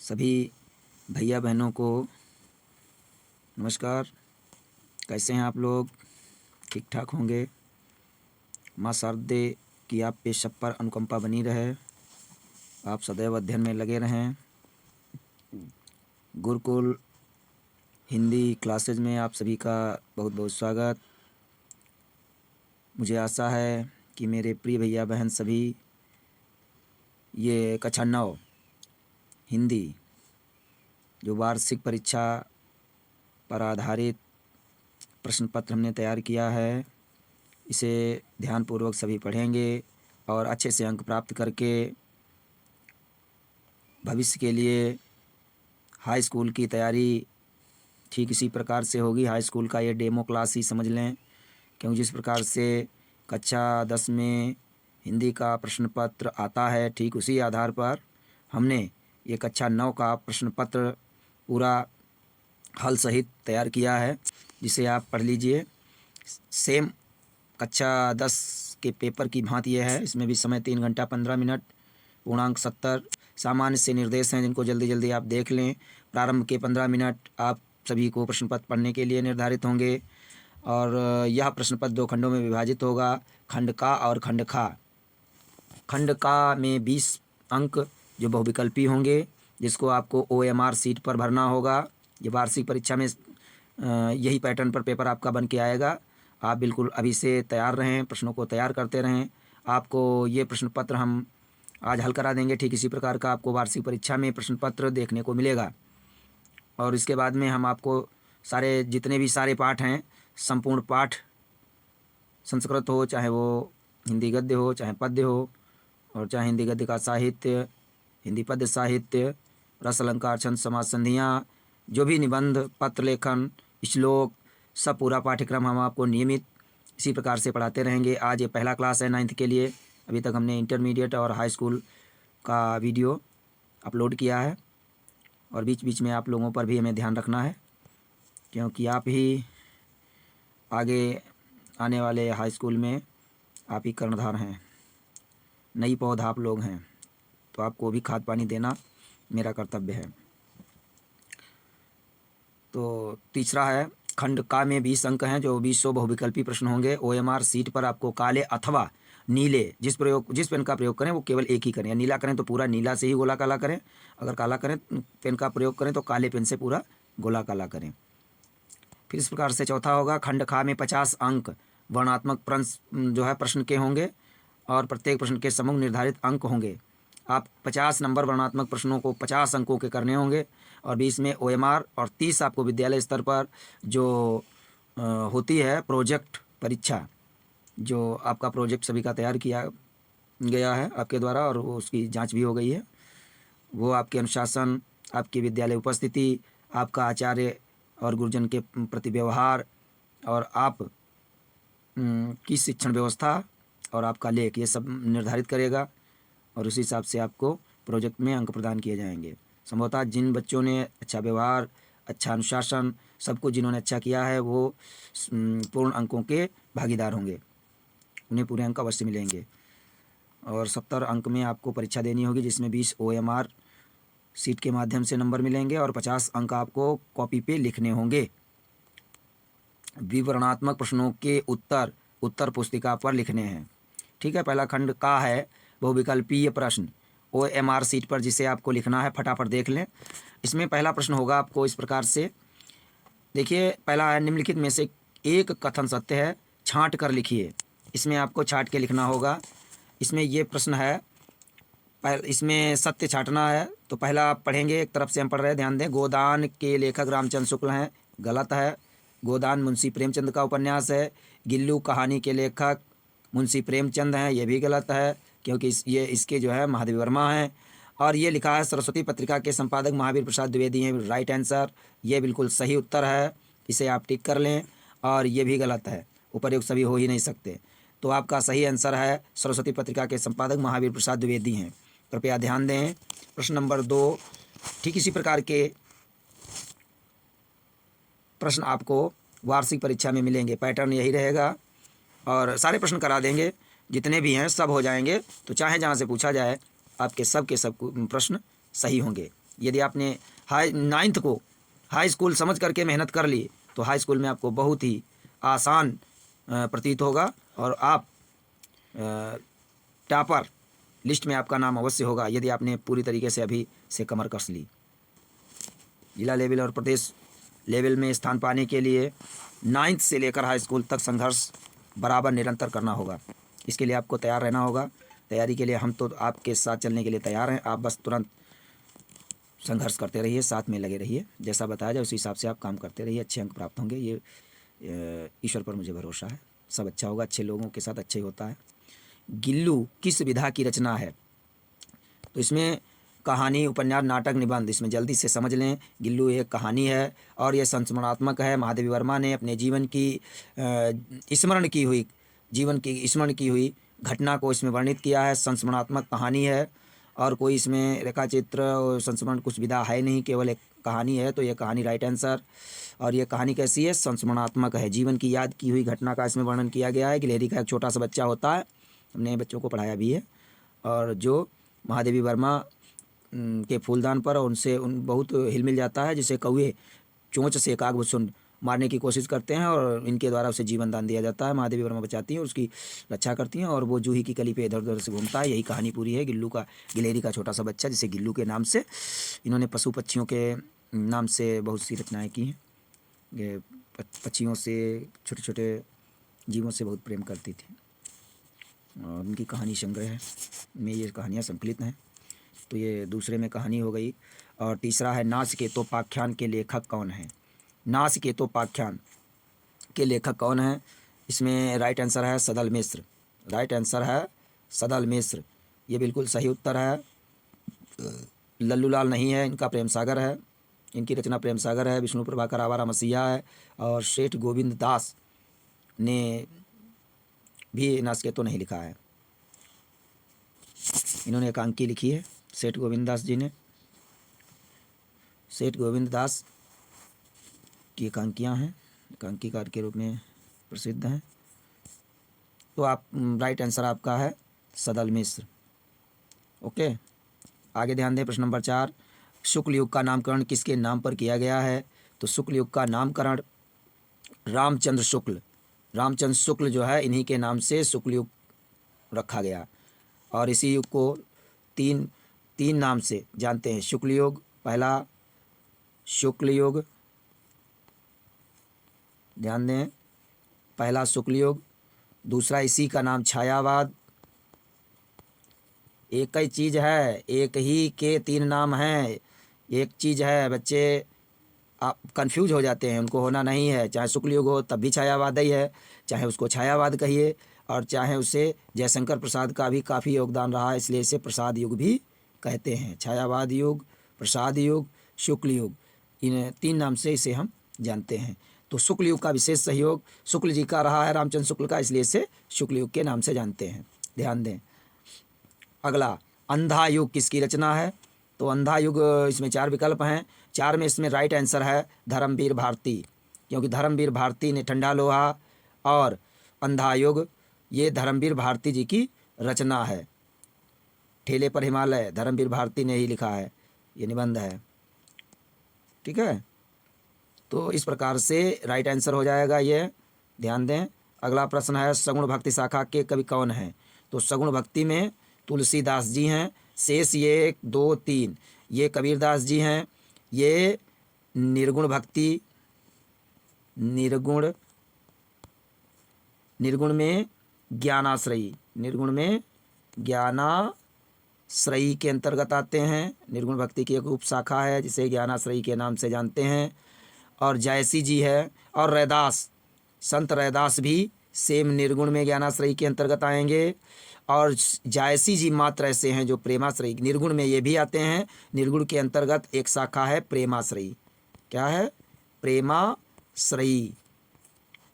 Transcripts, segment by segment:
सभी भैया बहनों को नमस्कार। कैसे हैं आप लोग? ठीक ठाक होंगे। माँ शारदे की आप पे सब पर अनुकंपा बनी रहे, आप सदैव अध्ययन में लगे रहें। गुरुकुल हिंदी क्लासेज में आप सभी का बहुत बहुत स्वागत। मुझे आशा है कि मेरे प्रिय भैया बहन सभी ये कक्षा 9 हिंदी जो वार्षिक परीक्षा पर आधारित प्रश्न पत्र हमने तैयार किया है, इसे ध्यानपूर्वक सभी पढ़ेंगे और अच्छे से अंक प्राप्त करके भविष्य के लिए हाई स्कूल की तैयारी ठीक इसी प्रकार से होगी। हाई स्कूल का ये डेमो क्लास ही समझ लें, क्योंकि जिस प्रकार से कक्षा 10 में हिंदी का प्रश्न पत्र आता है, ठीक उसी आधार पर हमने ये कक्षा 9 का प्रश्न पत्र पूरा हल सहित तैयार किया है, जिसे आप पढ़ लीजिए। सेम कक्षा 10 के पेपर की भांति ये है। इसमें भी समय 3 घंटा 15 मिनट, पूर्णांक 70 सामान्य से निर्देश हैं, जिनको जल्दी जल्दी आप देख लें। प्रारंभ के 15 मिनट आप सभी को प्रश्न पत्र पढ़ने के लिए निर्धारित होंगे और यह प्रश्न पत्र 2 खंडों में विभाजित होगा, खंड का और खंड खा। खंड का में 20 अंक जो बहुविकल्पी होंगे, जिसको आपको OMR सीट पर भरना होगा। ये वार्षिक परीक्षा में यही पैटर्न पर पेपर आपका बन के आएगा। आप बिल्कुल अभी से तैयार रहें, प्रश्नों को तैयार करते रहें। आपको ये प्रश्न पत्र हम आज हल करा देंगे। ठीक इसी प्रकार का आपको वार्षिक परीक्षा में प्रश्न पत्र देखने को मिलेगा। और इसके बाद में हम आपको सारे जितने भी सारे पाठ हैं, संपूर्ण पाठ, संस्कृत हो चाहे वो हिंदी गद्य हो चाहे पद्य हो, और चाहे हिंदी गद्य का साहित्य, हिंदी पद्य साहित्य, रस अलंकार, छंद, समास, संधियाँ, जो भी निबंध, पत्र लेखन, श्लोक, सब पूरा पाठ्यक्रम हम आपको नियमित इसी प्रकार से पढ़ाते रहेंगे। आज ये पहला क्लास है 9th के लिए। अभी तक हमने इंटरमीडिएट और हाई स्कूल का वीडियो अपलोड किया है, और बीच बीच में आप लोगों पर भी हमें ध्यान रखना है, क्योंकि आप ही आगे आने वाले हाई स्कूल में आप ही कर्णधार हैं, नई पौधा आप लोग हैं, तो आपको भी खाद पानी देना मेरा कर्तव्य है। तो तीसरा है, खंड का में 20 अंक हैं, जो 20 बहुविकल्पी प्रश्न होंगे। OMR सीट पर आपको काले अथवा नीले, जिस पेन का प्रयोग करें वो केवल एक ही करें। या नीला करें तो पूरा नीला से ही गोला काला करें, अगर काला करें पेन का प्रयोग करें तो काले पेन से पूरा गोला काला करें। फिर इस प्रकार से चौथा होगा, खंड खा में 50 अंक वर्णात्मक प्रश्न जो है प्रश्न के होंगे, और प्रत्येक प्रश्न के समूह निर्धारित अंक होंगे। आप 50 नंबर वर्णात्मक प्रश्नों को 50 अंकों के करने होंगे, और 20 में OMR, और 30 आपको विद्यालय स्तर पर जो होती है प्रोजेक्ट परीक्षा, जो आपका प्रोजेक्ट सभी का तैयार किया गया है आपके द्वारा, और वो उसकी जांच भी हो गई है। वो आपके अनुशासन, आपकी विद्यालय उपस्थिति, आपका आचार्य और गुरुजन के प्रति व्यवहार, और आप की शिक्षण व्यवस्था और आपका लेख, ये सब निर्धारित करेगा, और उसी हिसाब से आपको प्रोजेक्ट में अंक प्रदान किए जाएंगे। संभवतः जिन बच्चों ने अच्छा व्यवहार, अच्छा अनुशासन, सब कुछ जिन्होंने अच्छा किया है, वो पूर्ण अंकों के भागीदार होंगे, उन्हें पूरे अंक अवश्य मिलेंगे। और 70 अंक में आपको परीक्षा देनी होगी, जिसमें 20 OMR सीट के माध्यम से नंबर मिलेंगे, और 50 अंक आपको कॉपी पे लिखने होंगे। विवरणात्मक प्रश्नों के उत्तर पुस्तिका पर लिखने हैं। ठीक है, पहला खंड का है बहुविकल्पीय प्रश्न OMR सीट पर, जिसे आपको लिखना है। फटाफट देख लें। इसमें पहला प्रश्न होगा आपको इस प्रकार से, देखिए, पहला है, निम्नलिखित में से एक कथन सत्य है, छांट कर लिखिए। इसमें आपको छांट के लिखना होगा। इसमें ये प्रश्न है, इसमें सत्य छांटना है। तो पहला आप पढ़ेंगे, एक तरफ से हम पढ़ रहे हैं, ध्यान दें। गोदान के लेखक रामचंद्र शुक्ल हैं, गलत है। गोदान मुंशी प्रेमचंद का उपन्यास है। गिल्लू कहानी के लेखक मुंशी प्रेमचंद हैं, ये भी गलत है, क्योंकि ये इसके जो है महादेव वर्मा हैं। और ये लिखा है सरस्वती पत्रिका के संपादक महावीर प्रसाद द्विवेदी हैं। राइट आंसर, ये बिल्कुल सही उत्तर है, इसे आप टिक कर लें। और ये भी गलत है, उपर्युक्त सभी हो ही नहीं सकते। तो आपका सही आंसर है, सरस्वती पत्रिका के संपादक महावीर प्रसाद द्विवेदी हैं। कृपया ध्यान दें। प्रश्न नंबर 2, ठीक इसी प्रकार के प्रश्न आपको वार्षिक परीक्षा में मिलेंगे। पैटर्न यही रहेगा, और सारे प्रश्न करा देंगे, जितने भी हैं सब हो जाएंगे। तो चाहे जहाँ से पूछा जाए, आपके सब के सब प्रश्न सही होंगे। यदि आपने नाइन्थ को हाई स्कूल समझ करके मेहनत कर ली तो हाई स्कूल में आपको बहुत ही आसान प्रतीत होगा और आप टॉपर लिस्ट में आपका नाम अवश्य होगा यदि आपने पूरी तरीके से अभी से कमर कस ली। जिला लेवल और प्रदेश लेवल में स्थान पाने के लिए नाइन्थ से लेकर हाई स्कूल तक संघर्ष बराबर निरंतर करना होगा। इसके लिए आपको तैयार रहना होगा। तैयारी के लिए हम तो आपके साथ चलने के लिए तैयार हैं। आप बस तुरंत संघर्ष करते रहिए, साथ में लगे रहिए। जैसा बताया जाए उस हिसाब से आप काम करते रहिए, अच्छे अंक प्राप्त होंगे। ये ईश्वर पर मुझे भरोसा है, सब अच्छा होगा। अच्छे लोगों के साथ अच्छा ही होता है। गिल्लू किस विधा की रचना है? तो इसमें कहानी, उपन्यास, नाटक, निबंध, इसमें जल्दी से समझ लें। गिल्लू एक कहानी है और यह संस्मरणात्मक है। महादेवी वर्मा ने अपने जीवन की स्मरण की हुई घटना को इसमें वर्णित किया है। संस्मरणात्मक कहानी है और कोई इसमें रेखाचित्र और संस्मरण कुछ विधा है नहीं, केवल एक कहानी है। तो यह कहानी राइट आंसर। और यह कहानी कैसी है? संस्मरणात्मक है। जीवन की याद की हुई घटना का इसमें वर्णन किया गया है। गिलहरी का एक छोटा सा बच्चा होता है, हमने बच्चों को पढ़ाया भी है, और जो महादेवी वर्मा के फूलदान पर उनसे बहुत हिल मिल जाता है, जिसे कौवे चोंच से कागभूषण मारने की कोशिश करते हैं और इनके द्वारा उसे जीवन दान दिया जाता है। महादेवी वर्मा बचाती हैं और उसकी रक्षा करती हैं और वो जूही की कली पे इधर उधर से घूमता है। यही कहानी पूरी है। गिलहरी का छोटा सा बच्चा, जिसे गिल्लू के नाम से, इन्होंने पशु पक्षियों के नाम से बहुत सी रचनाएँ की हैं। ये पक्षियों से, छोटे छोटे जीवों से बहुत प्रेम करती थी और उनकी कहानी संग्रह में ये कहानियाँ संकलित हैं। तो ये दूसरे में कहानी हो गई। और तीसरा है नासिकेतोपाख्यान के लेखक कौन है? नासिकेतोपाख्यान के लेखक कौन है? इसमें राइट आंसर है सदल मिश्र। राइट आंसर है सदल मिश्र, ये बिल्कुल सही उत्तर है। लल्लूलाल नहीं है, इनका प्रेम सागर है। इनकी रचना प्रेम सागर है। विष्णु प्रभाकर आवारा मसीहा है और सेठ गोविंद दास ने भी नासिकेतो नहीं लिखा है। इन्होंने एकांकी लिखी है, सेठ गोविंद दास जी ने। सेठ गोविंद दास की एकांकियाँ हैं, एकांकीकार के रूप में प्रसिद्ध हैं। तो आप राइट आंसर आपका है सदल मिश्र। ओके, आगे ध्यान दें। प्रश्न नंबर 4, शुक्ल युग का नामकरण किसके नाम पर किया गया है? तो शुक्ल युग का नामकरण रामचंद्र शुक्ल जो है, इन्हीं के नाम से शुक्ल युग रखा गया। और इसी युग को तीन नाम से जानते हैं। शुक्ल युग, पहला शुक्ल युग, ध्यान दें, पहला शुक्ल युग। दूसरा इसी का नाम छायावाद। एक ही चीज़ है, एक ही के 3 नाम हैं। एक चीज़ है, बच्चे आप कंफ्यूज हो जाते हैं, उनको होना नहीं है। चाहे शुक्ल युग हो तब भी छायावाद ही है, चाहे उसको छायावाद कहिए और चाहे उसे जयशंकर प्रसाद का भी काफ़ी योगदान रहा है, इसलिए इसे प्रसाद युग भी कहते हैं। छायावाद युग, प्रसाद युग, शुक्ल युग, इन 3 नाम से इसे हम जानते हैं। तो शुक्ल युग का विशेष सहयोग शुक्ल जी का रहा है, रामचंद्र शुक्ल का, इसलिए इसे शुक्ल युग के नाम से जानते हैं। ध्यान दें। अगला, अंधा युग किसकी रचना है? तो अंधा युग, इसमें 4 विकल्प हैं। 4 में इसमें राइट आंसर है धर्मवीर भारती, क्योंकि धर्मवीर भारती ने ठंडा लोहा और अंधा युग, ये धर्मवीर भारती जी की रचना है। ठेले पर हिमालय धर्मवीर भारती ने ही लिखा है, ये निबंध है। ठीक है, तो इस प्रकार से राइट आंसर हो जाएगा ये, ध्यान दें। अगला प्रश्न है, सगुण भक्ति शाखा के कवि कौन हैं? तो सगुण भक्ति में तुलसीदास जी हैं। शेष ये 1, 2, 3 ये कबीरदास जी हैं। ये निर्गुण भक्ति, निर्गुण में ज्ञानाश्रयी, निर्गुण में ज्ञानाश्रयी के अंतर्गत आते हैं। निर्गुण भक्ति की एक उपशाखा है जिसे ज्ञानाश्रयी के नाम से जानते हैं। और जायसी जी है और रैदास, संत रैदास भी सेम निर्गुण में ज्ञानाश्रयी के अंतर्गत आएंगे। और जायसी जी मात्र ऐसे हैं जो प्रेमाश्रयी, निर्गुण में ये भी आते हैं। निर्गुण के अंतर्गत एक शाखा है प्रेमाश्रयी। क्या है? प्रेमाश्रयी।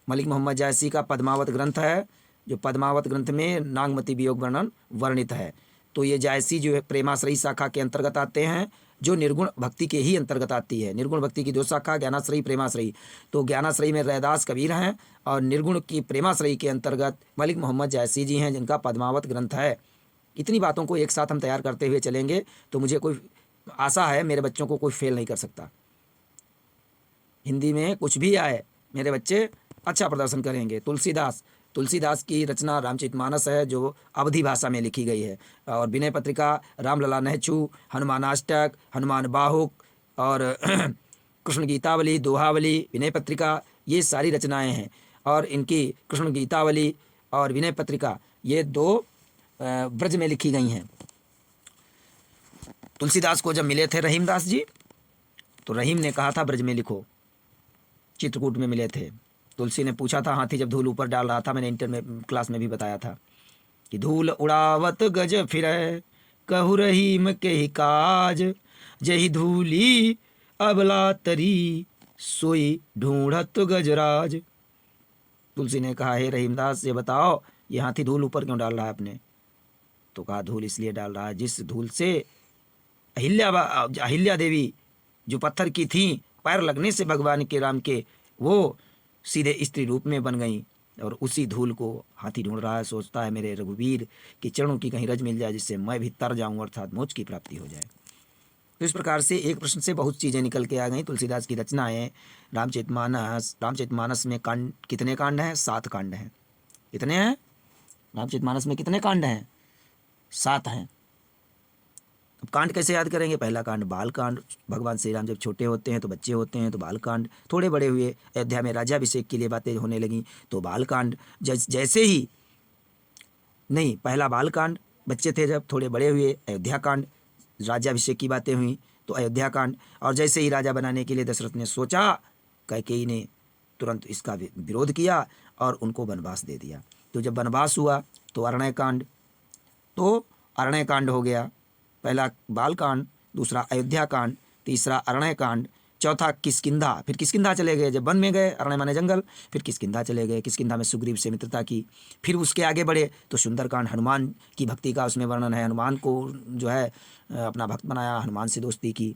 मलिक मोहम्मद जायसी का पद्मावत ग्रंथ है, जो पद्मावत ग्रंथ में नागमती वियोग वर्णन वर्णित है। तो ये जायसी जो है प्रेमाश्रयी शाखा के अंतर्गत आते हैं, जो निर्गुण भक्ति के ही अंतर्गत आती है। निर्गुण भक्ति की 2 शाखा, ज्ञानाश्रयी, प्रेमाश्रयी। तो ज्ञानाश्रयी में रैदास कबीर हैं और निर्गुण की प्रेमाश्रयी के अंतर्गत मलिक मोहम्मद जायसी जी हैं, जिनका पद्मावत ग्रंथ है। इतनी बातों को एक साथ हम तैयार करते हुए चलेंगे तो मुझे कोई आशा है मेरे बच्चों को कोई फेल नहीं कर सकता। हिंदी में कुछ भी आए मेरे बच्चे अच्छा प्रदर्शन करेंगे। तुलसीदास की रचना रामचरितमानस है जो अवधी भाषा में लिखी गई है, और विनय पत्रिका, रामलला नहचू, हनुमानाष्टक, हनुमान बाहुक और कृष्ण गीतावली, दोहावली, विनय पत्रिका, ये सारी रचनाएं हैं। और इनकी कृष्ण गीतावली और विनय पत्रिका ये दो ब्रज में लिखी गई हैं। तुलसीदास को जब मिले थे रहीमदास जी, तो रहीम ने कहा था ब्रज में लिखो। चित्रकूट में मिले थे। तुलसी ने पूछा था, हाथी जब धूल ऊपर डाल रहा था, मैंने इंटर में क्लास में भी बताया था कि धूल उड़ावत गज फिरै, कहु रहीम के ही काज, जही धूली अबला तरी, सोई ढूंढत गजराज। तुलसी ने कहा, हे रहीमदास ये बताओ ये हाथी धूल ऊपर क्यों डाल रहा है अपने? तो कहा धूल इसलिए डाल रहा है जिस धूल से अहिल्या देवी जो पत्थर की थी, पैर लगने से भगवान के राम के वो सीधे स्त्री रूप में बन गई, और उसी धूल को हाथी ढूंढ रहा है। सोचता है मेरे रघुवीर की चरणों की कहीं रज मिल जाए जिससे मैं भी तर जाऊं, अर्थात मोक्ष की प्राप्ति हो जाए। तो इस प्रकार से एक प्रश्न से बहुत चीज़ें निकल के आ गई। तुलसीदास की रचनाएं रामचरितमानस में कांड कितने कांड हैं? 7 कांड हैं। कितने हैं रामचरितमानस में? कितने कांड हैं? 7 हैं। अब कांड कैसे याद करेंगे? पहला कांड बाल कांड, भगवान श्री राम जब छोटे होते हैं तो बच्चे होते हैं तो बाल कांड। थोड़े बड़े हुए, अयोध्या में राज्याभिषेक के लिए बातें होने लगी तो बाल कांड। जैसे ही नहीं, पहला बाल कांड बच्चे थे, जब थोड़े बड़े हुए अयोध्या कांड, राज्याभिषेक की बातें हुई तो अयोध्या कांड। और जैसे ही राजा बनाने के लिए दशरथ ने सोचा, कैकेयी ने तुरंत इसका विरोध किया और उनको वनवास दे दिया। तो जब वनवास हुआ तो अरण्य कांड, तो अरण्य कांड हो गया। पहला बाल कांड, दूसरा अयोध्या कांड, तीसरा अरण्य कांड, चौथा किष्किंधा। फिर किष्किंधा चले गए, जब वन में गए, अरण्य माने जंगल, फिर किष्किंधा चले गए। किष्किंधा में सुग्रीव से मित्रता की। फिर उसके आगे बढ़े तो सुंदरकांड, हनुमान की भक्ति का उसमें वर्णन है। हनुमान को जो है अपना भक्त बनाया, हनुमान से दोस्ती की।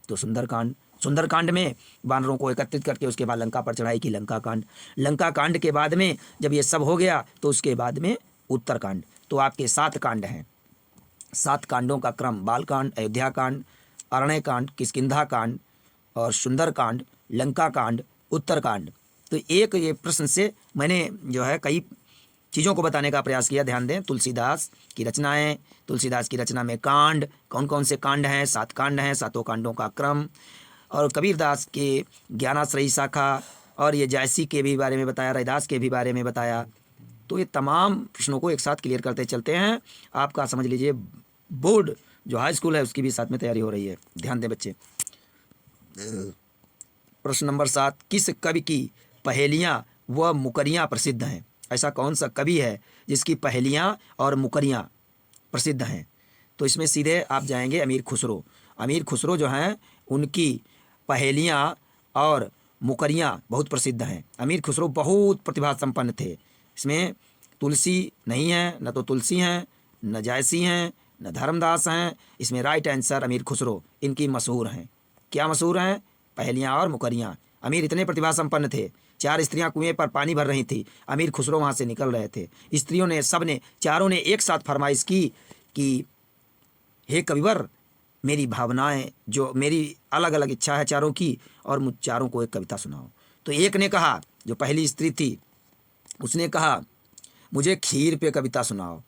तो सुंदरकांड में वानरों को एकत्रित करके उसके बाद लंका पर चढ़ाई की, लंका कांड के बाद में जब ये सब हो गया तो उसके बाद में उत्तरकांड। तो आपके 7 कांड हैं। 7 कांडों का क्रम बाल कांड, अयोध्या कांड, अरण्य कांड, किष्किंधा कांड और सुंदरकांड, लंका कांड, उत्तरकांड। तो एक ये प्रश्न से मैंने जो है कई चीज़ों को बताने का प्रयास किया। ध्यान दें, तुलसीदास की रचनाएं, तुलसीदास की रचना में कांड कौन कौन से कांड हैं? 7 कांड हैं, 7 कांडों का क्रम। और कबीरदास के ज्ञानाश्रयी शाखा और ये जायसी के भी बारे में बताया, रैदास के भी बारे में बताया। तो ये तमाम प्रश्नों को एक साथ क्लियर करते चलते हैं। आपका समझ लीजिए बोर्ड जो हाई स्कूल है उसकी भी साथ में तैयारी हो रही है। ध्यान दें बच्चे। प्रश्न नंबर 7, किस कवि की पहेलियाँ व मुकरियाँ प्रसिद्ध हैं? ऐसा कौन सा कवि है जिसकी पहेलियाँ और मुकरियाँ प्रसिद्ध हैं? तो इसमें सीधे आप जाएंगे अमीर खुसरो। अमीर खुसरो जो हैं उनकी पहेलियाँ और मुकरियाँ बहुत प्रसिद्ध हैं। अमीर खुसरो बहुत प्रतिभा संपन्न थे। इसमें तुलसी नहीं है, न तो तुलसी हैं, न जायसी हैं, न धर्मदास हैं। इसमें राइट आंसर अमीर खुसरो। इनकी मशहूर हैं। क्या मशहूर हैं? पहेलियाँ और मुकरियाँ। अमीर इतने प्रतिभा संपन्न थे, 4 स्त्रियां कुएं पर पानी भर रही थी, अमीर खुसरो वहाँ से निकल रहे थे। स्त्रियों ने चारों ने एक साथ फरमाइश की कि हे कविवर, मेरी भावनाएं, जो मेरी अलग अलग इच्छा है चारों की, और मुझ चारों को एक कविता सुनाओ। तो एक ने कहा, जो पहली स्त्री थी उसने कहा, मुझे खीर पे कविता सुनाओ,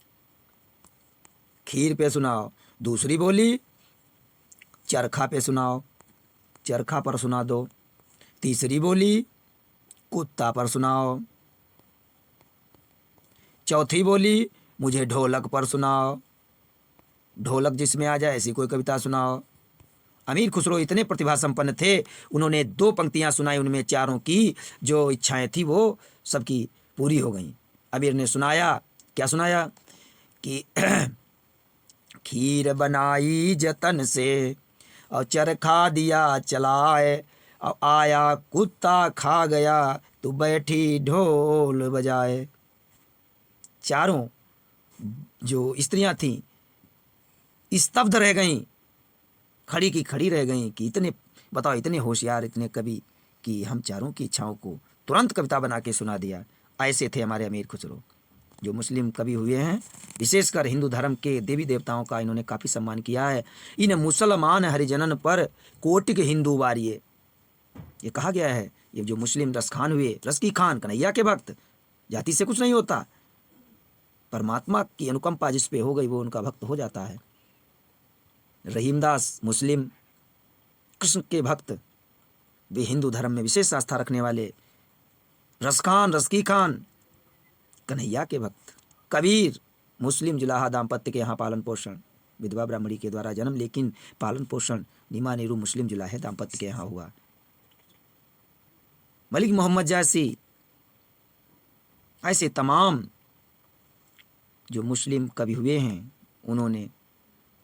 खीर पे सुनाओ। दूसरी बोली चरखा पे सुनाओ, चरखा पर सुना दो। तीसरी बोली कुत्ता पर सुनाओ। चौथी बोली मुझे ढोलक पर सुनाओ, ढोलक जिसमें आ जाए ऐसी कोई कविता सुनाओ। अमीर खुसरो इतने प्रतिभा संपन्न थे, उन्होंने 2 पंक्तियां सुनाई, उनमें चारों की जो इच्छाएं थी वो सबकी पूरी हो गई। अमीर ने सुनाया, क्या सुनाया कि खीर बनाई जतन से और चरखा दिया चलाए, और आया कुत्ता खा गया तो बैठी ढोल बजाए। चारों जो स्त्रियां थीं स्तब्ध रह गईं, खड़ी की खड़ी रह गईं कि इतने बताओ, इतने होशियार, इतने कवि कि हम चारों की इच्छाओं को तुरंत कविता बना के सुना दिया। ऐसे थे हमारे अमीर खुसरो। जो मुस्लिम कवि हुए हैं, विशेषकर हिंदू धर्म के देवी देवताओं का इन्होंने काफ़ी सम्मान किया है। इन मुसलमान हरिजनन पर कोटिक हिंदू वारिये, ये कहा गया है। ये जो मुस्लिम रसखान हुए, रसकी खान कन्हैया के भक्त, जाति से कुछ नहीं होता, परमात्मा की अनुकंपा जिस पे हो गई वो उनका भक्त हो जाता है। रहीमदास मुस्लिम, कृष्ण के भक्त, वे हिंदू धर्म में विशेष आस्था रखने वाले। रसखान, रसकी खान कन्हैया के भक्त। कबीर मुस्लिम जुलाहा दाम्पत्य के यहाँ पालन पोषण, विधवा ब्राह्मणी के द्वारा जन्म लेकिन पालन पोषण नीमा नेहरू मुस्लिम जुलाहे दाम्पत्य के यहाँ हुआ। मलिक मोहम्मद जैसी, ऐसे तमाम जो मुस्लिम कवि हुए हैं, उन्होंने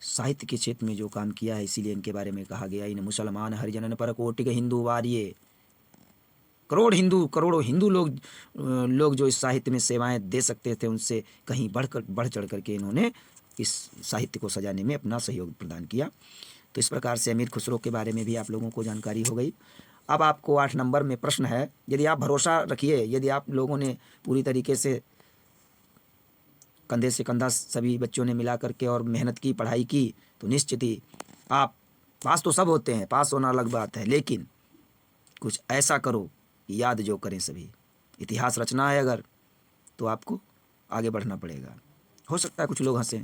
साहित्य के क्षेत्र में जो काम किया है, इसीलिए इनके बारे में कहा गया इन मुसलमान हरिजनन पर कोटिक हिंदू वारिये। करोड़ों हिंदू लोग जो इस साहित्य में सेवाएं दे सकते थे, उनसे कहीं बढ़ चढ़ करके इन्होंने इस साहित्य को सजाने में अपना सहयोग प्रदान किया। तो इस प्रकार से अमीर खुसरो के बारे में भी आप लोगों को जानकारी हो गई। अब आपको 8 नंबर में प्रश्न है। यदि आप भरोसा रखिए, यदि आप लोगों ने पूरी तरीके से कंधे से कंधा सभी बच्चों ने मिला करके और मेहनत की, पढ़ाई की, तो निश्चित ही आप पास तो सब होते हैं, पास होना अलग बात है, लेकिन कुछ ऐसा करो याद जो करें सभी। इतिहास रचना है अगर, तो आपको आगे बढ़ना पड़ेगा। हो सकता है कुछ लोग हंसें,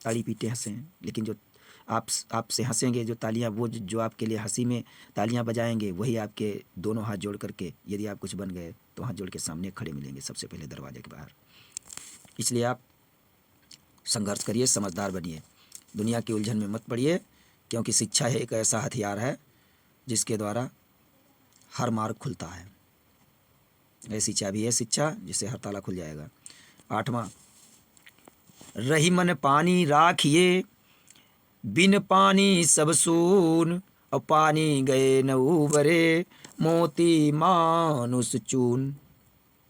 ताली पीटे हंसें, लेकिन जो आपसे हंसेंगे, जो तालियां, वो जो आपके लिए हंसी में तालियां बजाएंगे, वही आपके दोनों हाथ जोड़ करके, यदि आप कुछ बन गए तो हाथ जोड़ के सामने खड़े मिलेंगे सबसे पहले दरवाजे के बाहर। इसलिए आप संघर्ष करिए, समझदार बनिए, दुनिया की उलझन में मत पड़िए, क्योंकि शिक्षा है एक ऐसा हथियार है जिसके द्वारा हर मार्ग खुलता है। ऐसी चाबी है शिक्षा जिससे हर ताला खुल जाएगा। 8वां, रही मन पानी राखिए, बिन पानी सब सून, और पानी गए न उबरे, मोती मानुष चून।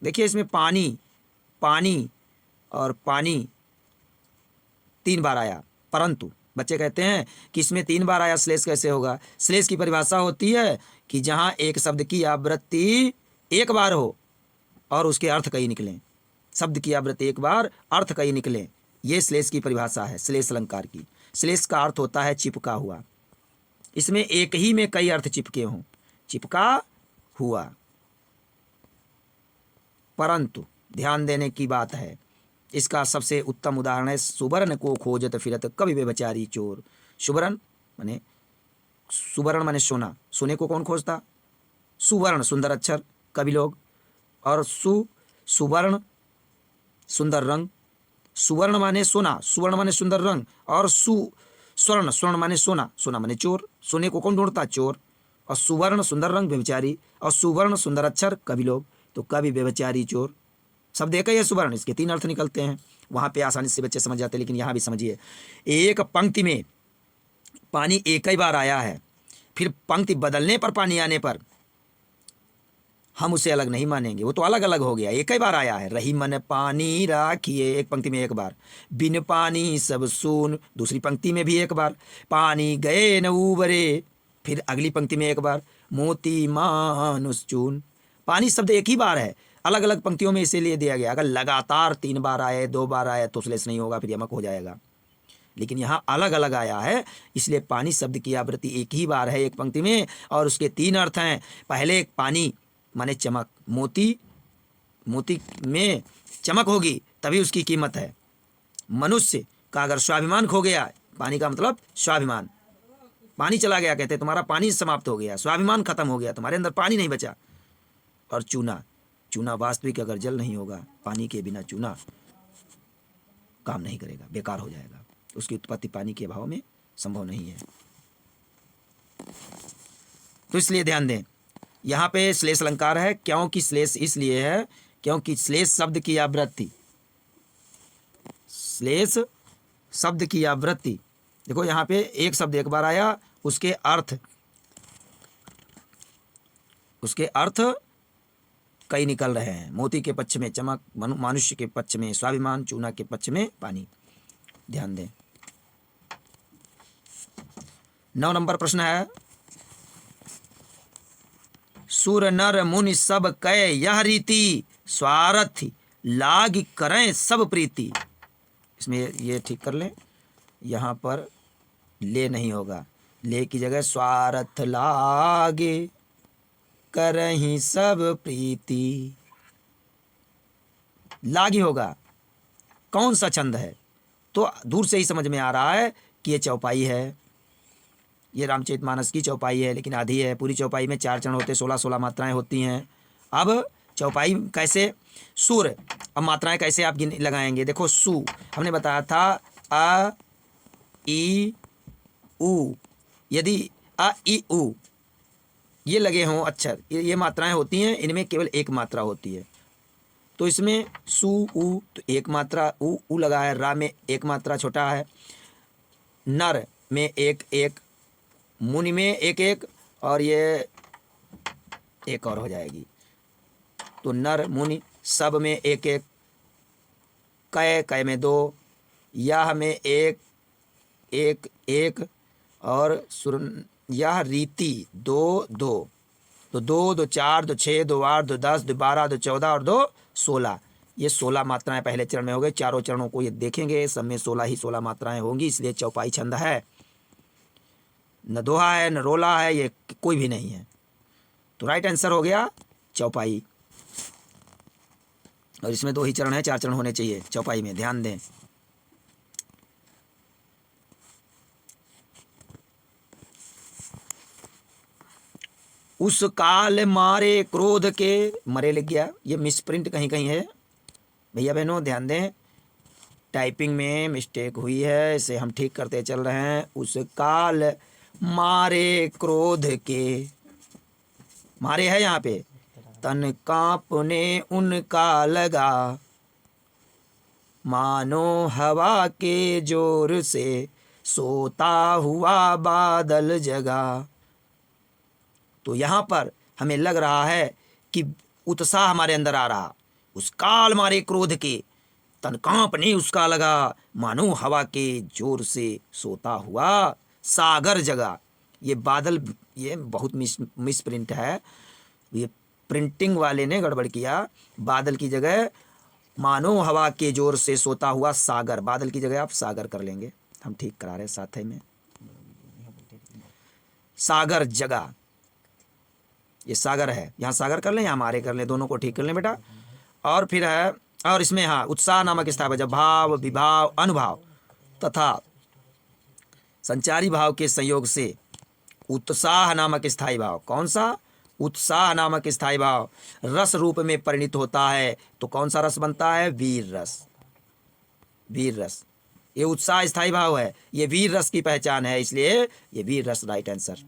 देखिए इसमें पानी, पानी और पानी 3 बार आया, परंतु बच्चे कहते हैं कि इसमें 3 बार आया, श्लेष कैसे होगा? श्लेष की परिभाषा होती है कि जहां एक शब्द की आवृत्ति एक बार हो और उसके अर्थ कई निकलें। शब्द की आवृत्ति एक बार, अर्थ कई निकलें, ये श्लेष की परिभाषा है, श्लेष अलंकार की। श्लेष का अर्थ होता है चिपका हुआ। इसमें एक ही में कई अर्थ चिपके हों, चिपका हुआ। परंतु ध्यान देने की बात है, इसका सबसे उत्तम उदाहरण है, सुवर्ण को खोजत फिरत कवि बेचारी चोर। सुवर्ण माने सोना, सोने को कौन खोजता? सुवर्ण सुंदर अक्षर, कवि लोग, और सुवर्ण सुंदर रंग। सुवर्ण माने सोना, सुवर्ण माने सुंदर रंग, और स्वर्ण माने सोना, सोना माने चोर। सोने को कौन ढूंढता? चोर। और सुवर्ण सुंदर रंग बेचारी, और सुवर्ण सुंदर अक्षर कवि लोग, तो कवि बेचारी चोर, शब्द एक ही है सुवर्ण, इसके 3 अर्थ निकलते हैं। वहाँ पे आसानी से बच्चे समझ जाते हैं, लेकिन यहाँ भी समझिए, एक पंक्ति में पानी एक ही बार आया है, फिर पंक्ति बदलने पर, पानी आने पर हम उसे अलग नहीं मानेंगे, वो तो अलग अलग हो गया, एक ही बार आया है। रही मन पानी राखिए, एक पंक्ति में एक बार, बिन पानी सब सून, दूसरी पंक्ति में भी एक बार, पानी गए न उबरे, फिर अगली पंक्ति में एक बार, मोती मानुष चून। पानी शब्द एक ही बार है, अलग अलग पंक्तियों में इसीलिए दिया गया। अगर लगातार 3 बार आए, 2 बार आए तो श्लेष नहीं होगा, फिर यमक हो जाएगा। लेकिन यहाँ अलग अलग आया है, इसलिए पानी शब्द की आवृत्ति एक ही बार है एक पंक्ति में, और उसके 3 अर्थ हैं। पहले पानी माने चमक, मोती में चमक होगी तभी उसकी कीमत है। मनुष्य का अगर स्वाभिमान खो गया, पानी का मतलब स्वाभिमान, पानी चला गया, कहते तुम्हारा पानी समाप्त हो गया, स्वाभिमान खत्म हो गया, तुम्हारे अंदर पानी नहीं बचा। और चूना वास्तविक अगर जल नहीं होगा, पानी के बिना चूना काम नहीं करेगा, बेकार हो जाएगा, उसकी उत्पत्ति पानी के अभाव में संभव नहीं है। तो इसलिए ध्यान दें, यहाँ पे श्लेष अलंकार है, क्योंकि श्लेष इसलिए है क्योंकि श्लेष शब्द की आवृत्ति, श्लेष शब्द की आवृत्ति, देखो यहाँ पे एक शब्द एक बार आया, उसके अर्थ कई निकल रहे हैं। मोती के पक्ष में चमक, मनुष्य के पक्ष में स्वाभिमान, चूना के पक्ष में पानी। ध्यान दें। 9 नंबर प्रश्न है, सुर नर मुनि सब कय यह रीति, स्वार्थी लाग करें सब प्रीति। इसमें ये ठीक कर लें, यहाँ पर ले नहीं होगा, ले की जगह स्वार्थ लागे करहीं सब प्रीति, लागी होगा। कौन सा छंद है? तो दूर से ही समझ में आ रहा है कि ये चौपाई है, ये रामचरितमानस की चौपाई है, लेकिन आधी है। पूरी चौपाई में 4 चरण होते, 16-16 मात्राएं होती हैं। अब चौपाई कैसे? सुर। अब मात्राएं कैसे आप लगाएंगे? देखो, सु हमने बताया था अ ई उ। यदि अ ई उ ये लगे हों अक्षर, ये मात्राएं होती हैं, इनमें केवल एक मात्रा होती है। तो इसमें सु उ तो एक मात्रा उ लगा है, रा में एक मात्रा छोटा है, नर में एक एक, मुनि में एक एक, और ये एक और हो जाएगी। तो नर मुनि सब में एक एक, कै में 2, यह में एक एक एक, और यह रीति 2 2। तो 2 2 4 2 6 2 8 2 10 2 12 2 14 और 2 16। ये 16 मात्राएं पहले चरण में हो गए। चारों चरणों को ये देखेंगे, सब में 16 ही 16 मात्राएं होंगी, इसलिए चौपाई छंद है। न दोहा है न रोला है, ये कोई भी नहीं है। तो राइट आंसर हो गया चौपाई। और इसमें 2 ही चरण है, 4 चरण होने चाहिए चौपाई में, ध्यान दें। उस काल मारे क्रोध के, मरे लिख गया, ये मिसप्रिंट कहीं कहीं है भैया बहनों, ध्यान दें। टाइपिंग में मिस्टेक हुई है, इसे हम ठीक करते चल रहे हैं। उस काल मारे क्रोध के, मारे है यहाँ पे, तन कांपने उनका लगा, मानो हवा के जोर से सोता हुआ बादल जगा। तो यहाँ पर हमें लग रहा है कि उत्साह हमारे अंदर आ रहा। उस काल मारे क्रोध के, तन कांपने उसका लगा, मानो हवा के जोर से सोता हुआ सागर जगा। ये बादल, ये बहुत मिसप्रिंट है, ये प्रिंटिंग वाले ने गड़बड़ किया। बादल की जगह मानो हवा के जोर से सोता हुआ सागर, बादल की जगह आप सागर कर लेंगे, हम ठीक करा रहे साथ ही में। सागर जगा, ये सागर है, यहाँ सागर कर लें, यहाँ मारे कर लें, दोनों को ठीक कर लें बेटा। और फिर है, और इसमें हाँ, उत्साह नामक स्थाई जब भाव विभाव अनुभाव तथा संचारी भाव के संयोग से उत्साह नामक स्थाई भाव, कौन सा? उत्साह नामक स्थाई भाव रस रूप में परिणित होता है। तो कौन सा रस बनता है? वीर रस। वीर रस, ये उत्साह स्थाई भाव है, ये वीर रस की पहचान है, इसलिए ये वीर रस राइट आंसर।